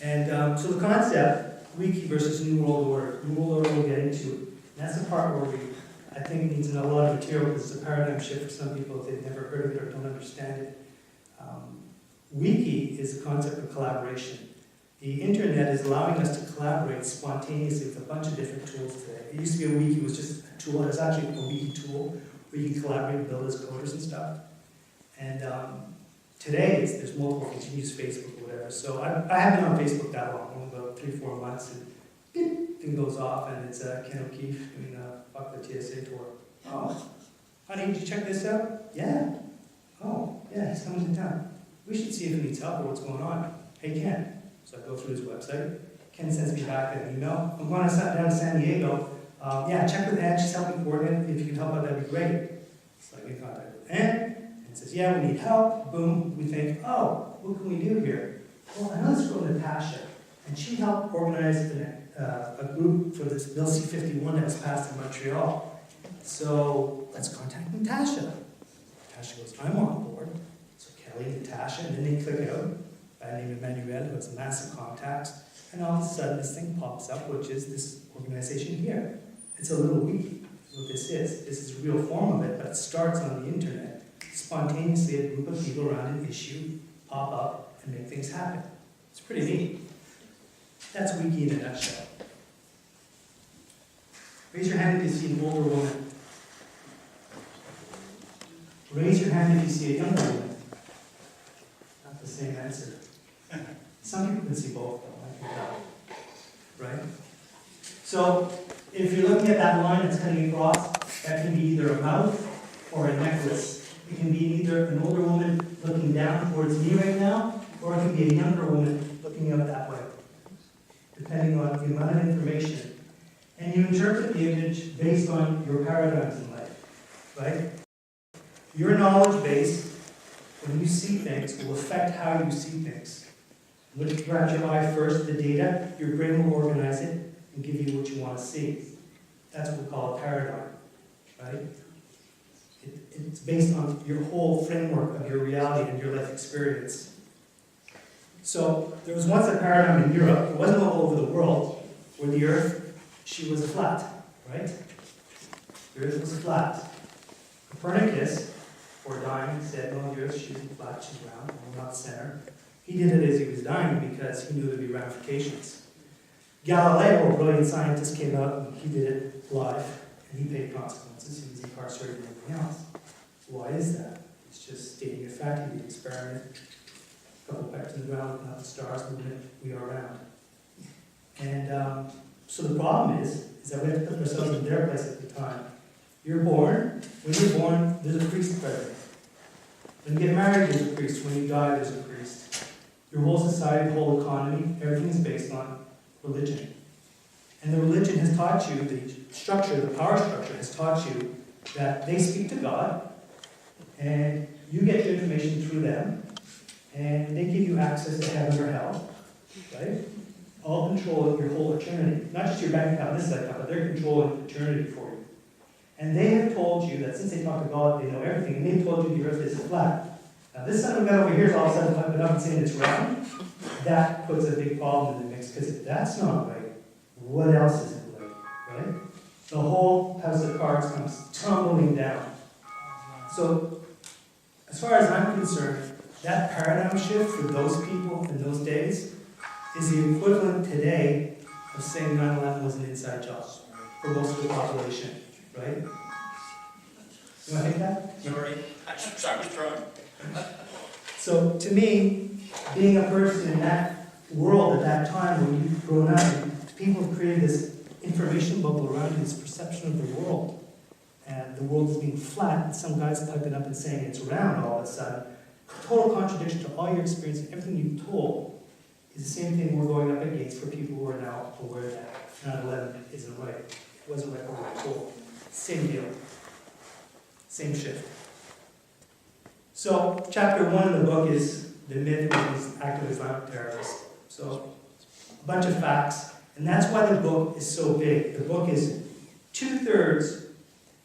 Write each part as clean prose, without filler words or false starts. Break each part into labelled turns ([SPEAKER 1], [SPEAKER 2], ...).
[SPEAKER 1] And so the concept, Wiki versus New World Order. New World Order we'll get into. And that's the part where I think it needs a lot of material because it's a paradigm shift for some people if they've never heard of it or don't understand it. Wiki is the concept of collaboration. The internet is allowing us to collaborate spontaneously with a bunch of different tools today. It used to be a wiki was just a tool. It's actually a wiki tool where you can collaborate and build as coders and stuff. And today, there's multiple things. You can use Facebook or whatever. So I haven't been on Facebook that long, only about 3-4 months, and beep, thing goes off, and it's Ken O'Keefe doing Fuck the TSA tour. Oh, honey, did you check this out? Yeah. Oh, yeah, he's coming to town. We should see if he needs help or what's going on. Hey, Ken. So I go through his website. Ken sends me back an email. I'm going down to San Diego. Yeah, check with Ann. She's helping coordinate. If you can help out, that'd be great. So I get in contact with Ann. And says, yeah, we need help. Boom. We think, oh, what can we do here? Well, I know this girl, Natasha. And she helped organize a group for this Bill C-51 that was passed in Montreal. So let's contact Natasha. Natasha goes, I'm on board. So Kelly, Natasha, and then they click out. By the name of Emmanuel, who has massive contacts, and all of a sudden this thing pops up, which is this organization here. It's a little wiki, is what this is. This is a real form of it, but it starts on the internet. Spontaneously, a group of people around an issue pop up and make things happen. It's pretty neat. That's Wiki in a nutshell. Raise your hand if you see an older woman. Raise your hand if you see a younger woman. Not the same answer. Some people can see both, though, I can tell. Right? So, if you're looking at that line that's cutting across, that can be either a mouth or a necklace. It can be either an older woman looking down towards me right now, or it can be a younger woman looking up that way, depending on the amount of information. And you interpret the image based on your paradigms in life, right? Your knowledge base, when you see things, will affect how you see things. Look, grab your eye first, the data, your brain will organize it and give you what you want to see. That's what we call a paradigm, right? It's based on your whole framework of your reality and your life experience. So, there was once a paradigm in Europe, it wasn't all over the world, where the Earth, she was flat, right? The Earth was flat. Copernicus, before dying, said, well, the Earth, she's flat, she's round, we're not center. He did it as he was dying because he knew there'd be ramifications. Galileo, a brilliant scientist, came out and he did it live, and he paid consequences. He was incarcerated and everything else. Why is that? It's just stating a fact. He did an experiment, a couple back to the ground, not the stars moving, we are round. And so the problem is that we have to put ourselves in their place at the time. You're born. When you're born, there's a priest present. When you get married, there's a priest. When you die, there's a priest. Your whole society, the whole economy, everything is based on religion. And the religion has taught you, the structure, the power structure has taught you that they speak to God, and you get your information through them, and they give you access to heaven or hell, right? All control of your whole eternity. Not just your bank account, this account, but they're controlling eternity for you. And they have told you that since they talk to God, they know everything, and they've told you the earth is flat. Now this son of God over here is all of a sudden flipping up and saying it's round. That puts a big problem in the mix, because if that's not right, what else isn't right? The whole house of cards comes tumbling down. So, as far as I'm concerned, that paradigm shift for those people in those days is the equivalent today of saying 9/11 was an inside job for most of the population, right? You want to take that?
[SPEAKER 2] Sorry, I'm throwing.
[SPEAKER 1] So, to me, being a person in that world at that time when you've grown up, people have created this information bubble around you, this perception of the world. And the world is being flat, and some guy's piping up and saying it's round all of a sudden. Total contradiction to all your experience and everything you've told is the same thing we're going up against for people who are now aware that 9/11 isn't right. It wasn't right what we were told. Same deal. Same shift. So, chapter 1 of the book is the myth of these active Islamic terrorists. So, a bunch of facts. And that's why the book is so big. The book is 2/3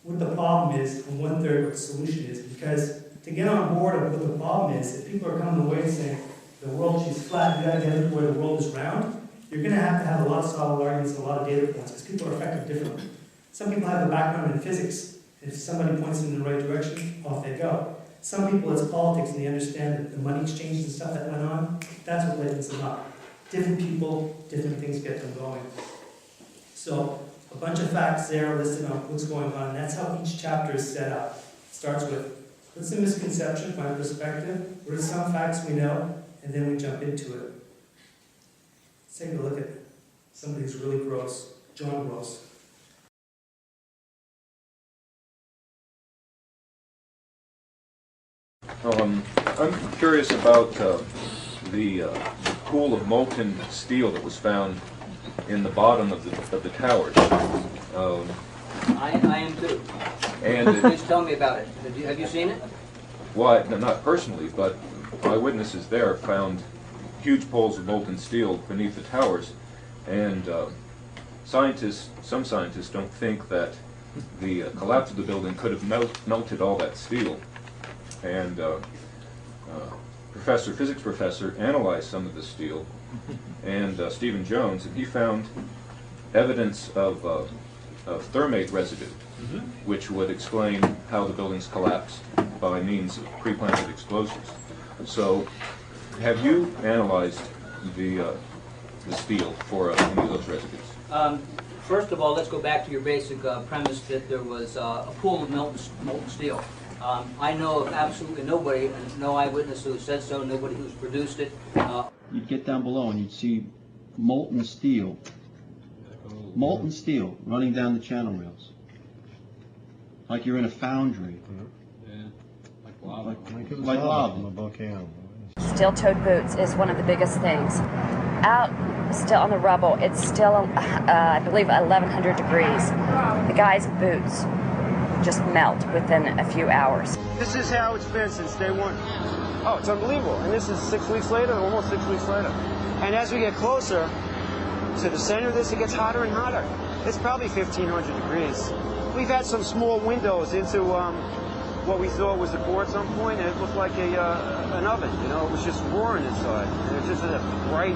[SPEAKER 1] what the problem is and 1/3 what the solution is. Because to get on board of what the problem is, if people are coming away and saying, the world she's flat, the idea where the world is round, you're going to have a lot of solid arguments and a lot of data points, because people are affected differently. Some people have a background in physics. If somebody points them in the right direction, off they go. Some people, it's politics, and they understand that the money exchange and stuff that went on, that's what lightens them up. Different people, different things get them going. So, a bunch of facts there listed on what's going on, and that's how each chapter is set up. It starts with, what's the misconception from my perspective? What are some facts we know? And then we jump into it. Let's take a look at somebody who's really gross, John Gross.
[SPEAKER 3] I'm curious about the pool of molten steel that was found in the bottom of the towers.
[SPEAKER 4] I am too.
[SPEAKER 3] And
[SPEAKER 4] Please tell me about it. Have you seen it?
[SPEAKER 3] well, not personally, but eyewitnesses there found huge pools of molten steel beneath the towers, and some scientists don't think that the collapse of the building could have melted all that steel. And physics professor analyzed some of the steel, and Stephen Jones, and he found evidence of thermate residue, which would explain how the buildings collapsed by means of pre-planted explosives. So, have you analyzed the steel for any of those residues?
[SPEAKER 4] First of all, let's go back to your basic premise that there was a pool of molten steel. I know of absolutely nobody, no eyewitness who said so, nobody who's produced it.
[SPEAKER 5] You'd get down below and you'd see molten steel running down the channel rails. Like you're in a foundry.
[SPEAKER 6] Yeah, like lava.
[SPEAKER 5] Like lava.
[SPEAKER 6] From a volcano.
[SPEAKER 7] Steel-toed boots is one of the biggest things. Out still on the rubble, it's still, I believe, 1,100 degrees. The guy's boots just melt within a few hours.
[SPEAKER 8] This is how it's been since day one. Oh, it's unbelievable. And this is 6 weeks later, almost 6 weeks later. And as we get closer to the center of this, it gets hotter and hotter. It's probably 1,500 degrees. We've had some small windows into what we thought was a core at some point, and it looked like an oven. You know, it was just roaring inside. And it's just a bright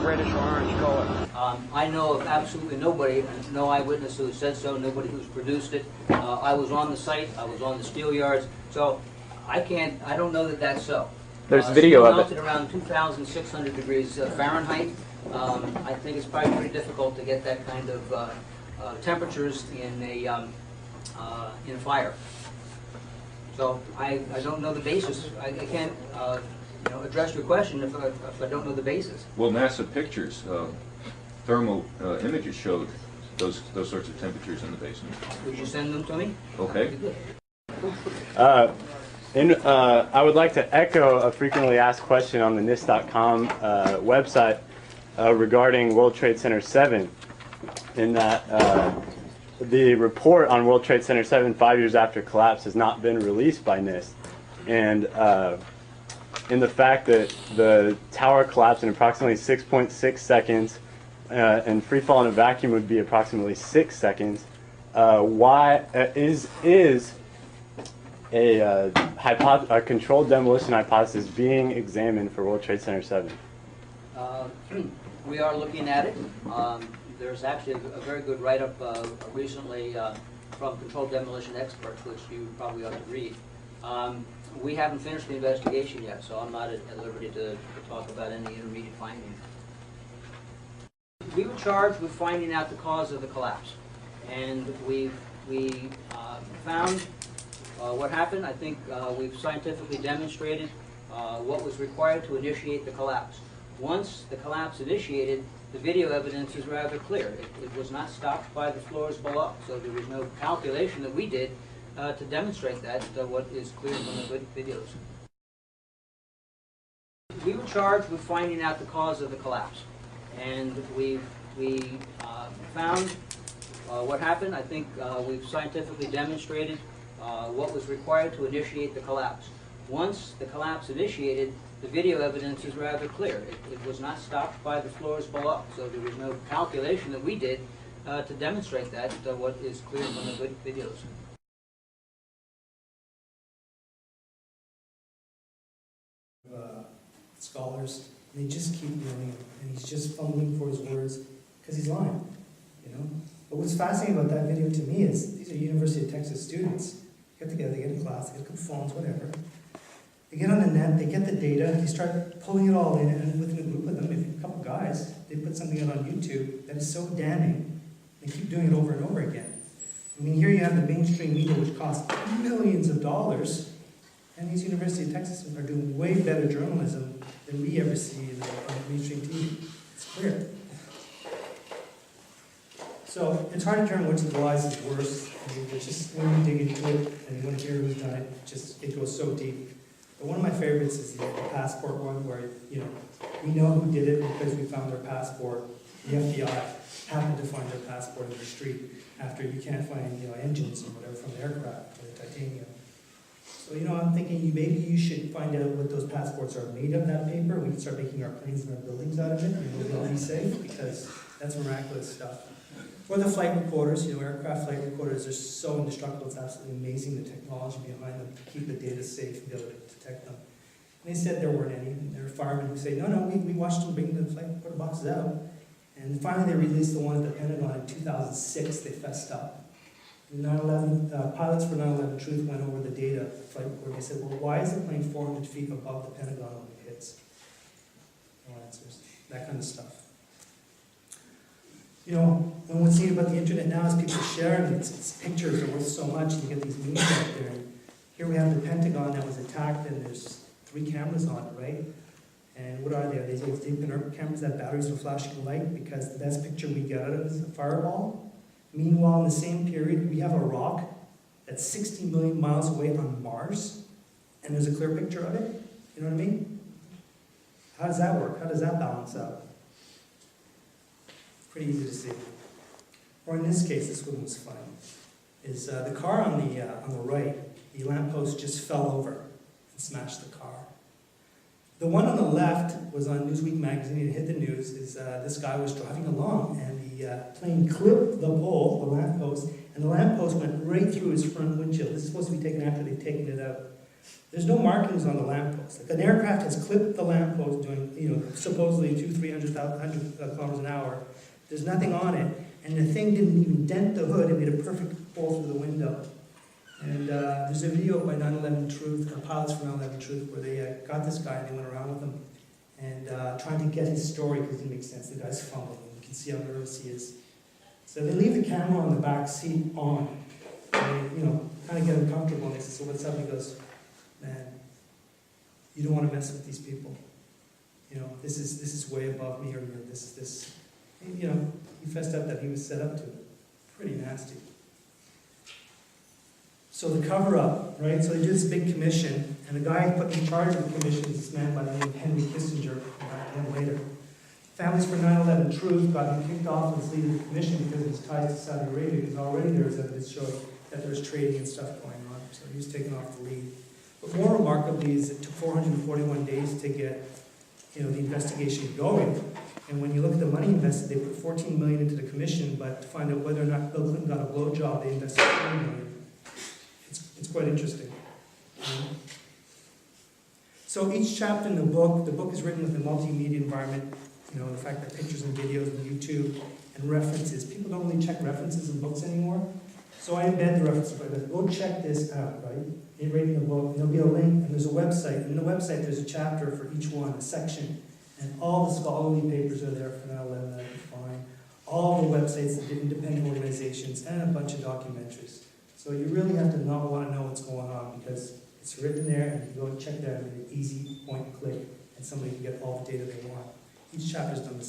[SPEAKER 8] reddish orange color.
[SPEAKER 4] I know of absolutely nobody, no eyewitness who said so, nobody who's produced it. I was on the site, I was on the steel yards, so I don't know that that's so.
[SPEAKER 9] There's video of
[SPEAKER 4] melted
[SPEAKER 9] it.
[SPEAKER 4] around 2,600 degrees Fahrenheit. I think it's probably pretty difficult to get that kind of temperatures in a fire. So I don't know the basis. I can't address your question if I don't know the basis.
[SPEAKER 3] Well, NASA pictures, thermal images showed those sorts of temperatures in the basement.
[SPEAKER 4] Would you send them to me?
[SPEAKER 3] Okay.
[SPEAKER 9] I would like to echo a frequently asked question on the NIST.com website regarding World Trade Center 7, in that the report on World Trade Center 7 5 years after collapse has not been released by NIST. And in the fact that the tower collapsed in approximately 6.6 seconds, and free fall in a vacuum would be approximately 6 seconds, why is a controlled demolition hypothesis being examined for World Trade Center 7?
[SPEAKER 4] We are looking at it. There's actually a very good write-up recently from controlled demolition experts, which you probably ought to read. We haven't finished the investigation yet, so I'm not at liberty to talk about any intermediate findings. We were charged with finding out the cause of the collapse, and we found what happened. I think we've scientifically demonstrated what was required to initiate the collapse. Once the collapse initiated, the video evidence is rather clear. It was not stopped by the floors below, so there was no calculation that we did to demonstrate that, what is clear from the videos. We were charged with finding out the cause of the collapse, and we found what happened. I think we've scientifically demonstrated what was required to initiate the collapse. Once the collapse initiated, the video evidence is rather clear. It was not stopped by the floors below, so there was no calculation that we did to demonstrate that, what is clear from the videos.
[SPEAKER 1] It's scholars, and they just keep doing it. And he's just fumbling for his words because he's lying, you know? But what's fascinating about that video to me is these are University of Texas students. They get together, they get in class, they get phones, whatever. They get on the net, they get the data, they start pulling it all in, and within a group of them, maybe a couple guys, they put something out on YouTube that is so damning, they keep doing it over and over again. I mean, here you have the mainstream media, which costs millions of dollars, and these University of Texas are doing way better journalism than we ever see on mainstream TV. It's clear. So it's hard to determine which of the lies is worse. I mean, it's just when you dig into it and you want to hear who's done it, it goes so deep. But one of my favorites is the passport one, where we know who did it because we found their passport. The FBI happened to find their passport in the street after you can't find engines or whatever from the aircraft or the titanium. So I'm thinking maybe you should find out what those passports are made of, that paper. We can start making our planes and our buildings out of it, and we'll all be safe because that's miraculous stuff. Or the flight recorders, aircraft flight recorders are so indestructible, it's absolutely amazing the technology behind them to keep the data safe and be able to detect them. And they said there weren't any, and there were firemen who say, no, we watched them bring the flight recorder boxes out. And finally they released the one at the Pentagon in 2006, they fessed up. 9/11, pilots for 9/11 Truth went over the data flight recorder. They said, well, why is the plane 400 feet above the Pentagon when it hits? No answers, that kind of stuff. And what's neat about the internet now is people sharing its pictures are worth so much, and you get these memes out there. And here we have the Pentagon that was attacked, and there's 3 cameras on it, right? And what are they? They've been cameras that batteries are flashing light because the best picture we get out of it is a fireball. Meanwhile, in the same period, we have a rock that's 60 million miles away on Mars, and there's a clear picture of it. You know what I mean? How does that work? How does that balance out? Pretty easy to see. Or in this case, this one was funny. Is the car on the right, the lamppost just fell over and smashed the car. The one on the left was on Newsweek magazine. It hit the news. This guy was driving along, and the plane clipped the pole, the lamppost, and the lamppost went right through his front windshield. This is supposed to be taken after they've taken it out. There's no markings on the lamppost. Like an aircraft has clipped the lamppost doing, supposedly 200-300 kilometers an hour. There's nothing on it, and the thing didn't even dent the hood. It made a perfect hole through the window. And there's a video by 9/11 Truth, or pilots for 9/11 Truth, where they got this guy and they went around with him and trying to get his story because it didn't make sense. The guy's fumbling. You can see how nervous he is. So they leave the camera on the back seat on. And they, kind of get him comfortable. And they say, "So what's up?" He goes, "Man, you don't want to mess with these people. This is way above me, or this." He fessed up that he was set up to it. Pretty nasty. So the cover-up, right? So they do this big commission, and the guy put in charge of the commission is this man by the name of Henry Kissinger. We'll back to him later. Families for 9/11 Truth got him kicked off as leader of the commission because of his ties to Saudi Arabia, because already there was evidence showing that there was trading and stuff going on. So he was taken off the lead. But more remarkably is it took 441 days to get the investigation going. And when you look at the money invested, they put $14 million into the commission, but to find out whether or not Bill Clinton got a blowjob, they invested $20 million. It's quite interesting. So each chapter in the book is written with a multimedia environment, the fact that pictures and videos and YouTube and references. People don't really check references in books anymore. So I embed the references like this. Go check this out, right? You're reading a book, and there'll be a link, and there's a website. In the website, there's a chapter for each one, a section. And all the scholarly papers are there for 9/11 that I can find. All the websites of independent organizations, and a bunch of documentaries. So you really have to not want to know what's going on, because it's written there, and you go and check it out in an easy point and click, and somebody can get all the data they want. Each chapter is done the same.